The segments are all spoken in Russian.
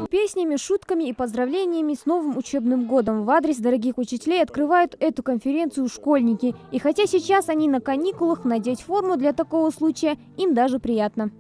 Песнями, шутками и поздравлениями с новым учебным годом в адрес дорогих учителей открывают эту конференцию школьники. И хотя сейчас они на каникулах, надеть форму для такого случая им даже приятно.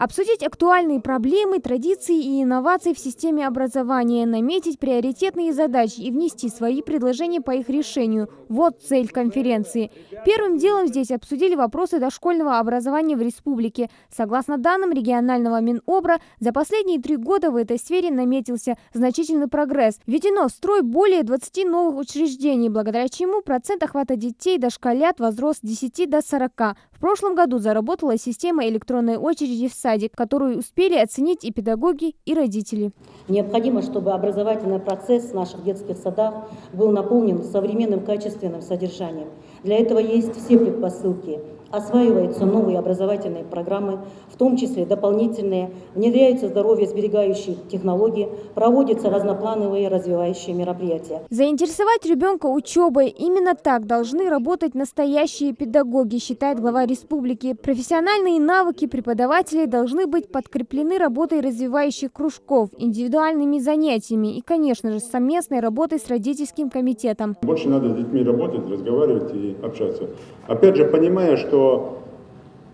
Обсудить актуальные проблемы, традиции и инновации в системе образования, наметить приоритетные задачи и внести свои предложения по их решению – вот цель конференции. Первым делом здесь обсудили вопросы дошкольного образования в республике. Согласно данным регионального Минобра, за последние 3 года в этой сфере наметился значительный прогресс. Введено в строй более 20 новых учреждений, благодаря чему процент охвата детей дошколят возрос с 10 до 40. В прошлом году заработала система электронной очереди в садик, которую успели оценить и педагоги, и родители. Необходимо, чтобы образовательный процесс в наших детских садах был наполнен современным качественным содержанием. Для этого есть все предпосылки. Осваиваются новые образовательные программы, в том числе дополнительные, внедряются здоровье-сберегающие технологии, проводятся разноплановые развивающие мероприятия. Заинтересовать ребенка учебой – именно так должны работать настоящие педагоги, считает глава республики. Профессиональные навыки преподавателей должны быть подкреплены работой развивающих кружков, индивидуальными занятиями и, конечно же, совместной работой с родительским комитетом. Больше надо с детьми работать, разговаривать и общаться. Опять же, понимая, что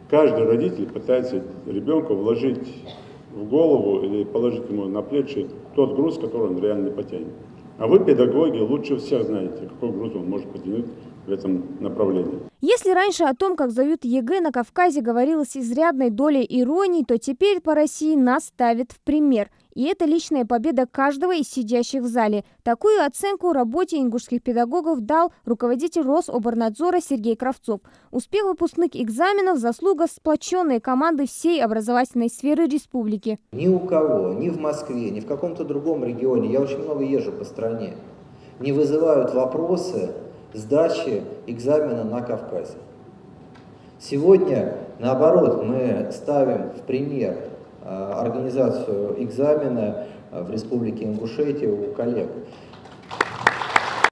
каждый родитель пытается ребенка вложить в голову или положить ему на плечи тот груз, который он реально потянет. А вы, педагоги, лучше всех знаете, какой груз он может потянуть в этом направлении. Если раньше о том, как сдают ЕГЭ на Кавказе, говорилось изрядной долей иронии, то теперь по России нас ставят в пример. И это личная победа каждого из сидящих в зале. Такую оценку работе ингушских педагогов дал руководитель Рособорнадзора Сергей Кравцов. Успех выпускных экзаменов – заслуга сплоченной команды всей образовательной сферы республики. Ни у кого, ни в Москве, ни в каком-то другом регионе, я очень много езжу по стране, не вызывают вопросы сдачи экзамена на Кавказе. Сегодня, наоборот, мы ставим в пример организацию экзамена в Республике Ингушетия у коллег.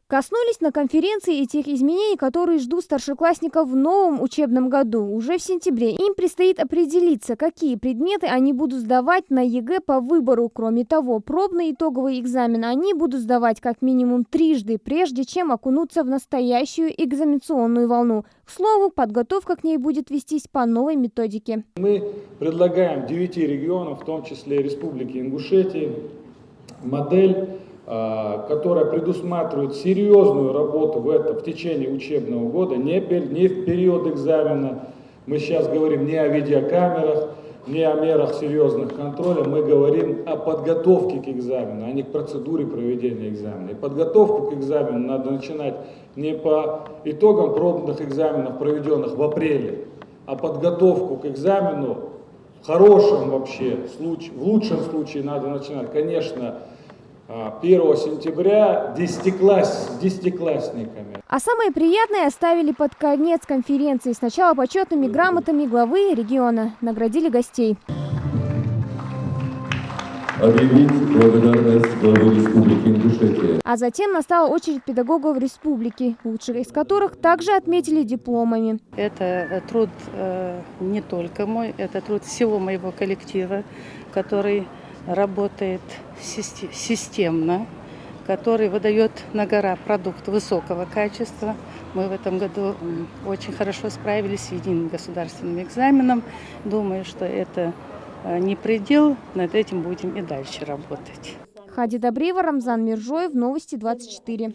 Коснулись на конференции и тех изменений, которые ждут старшеклассников в новом учебном году. Уже в сентябре им предстоит определиться, какие предметы они будут сдавать на ЕГЭ по выбору. Кроме того, пробный итоговый экзамен они будут сдавать как минимум трижды, прежде чем окунуться в настоящую экзаменационную волну. К слову, подготовка к ней будет вестись по новой методике. Мы предлагаем 9 регионам, в том числе Республике Ингушетия, модель, которая предусматривает серьезную работу в течение учебного года, не в период экзамена. Мы сейчас говорим не о видеокамерах, не о мерах серьезных контроля, мы говорим о подготовке к экзамену, а не к процедуре проведения экзамена. И подготовку к экзамену надо начинать не по итогам пробных экзаменов, проведенных в апреле, а подготовку к экзамену в хорошем вообще случае, в лучшем случае надо начинать, конечно, 1 сентября с десятиклассниками. А самое приятное оставили под конец конференции. Сначала почетными грамотами главы региона наградили гостей. Объявить благодарность главы Республики Ингушетия. А затем настала очередь педагогов республики, лучших из которых также отметили дипломами. Это труд не только мой, это труд всего моего коллектива, который работает системно, который выдает на гора продукт высокого качества. Мы в этом году очень хорошо справились с единым государственным экзаменом. Думаю, что это не предел, над этим будем и дальше работать. Хади Добрева, Рамзан Миржоев, Новости 24.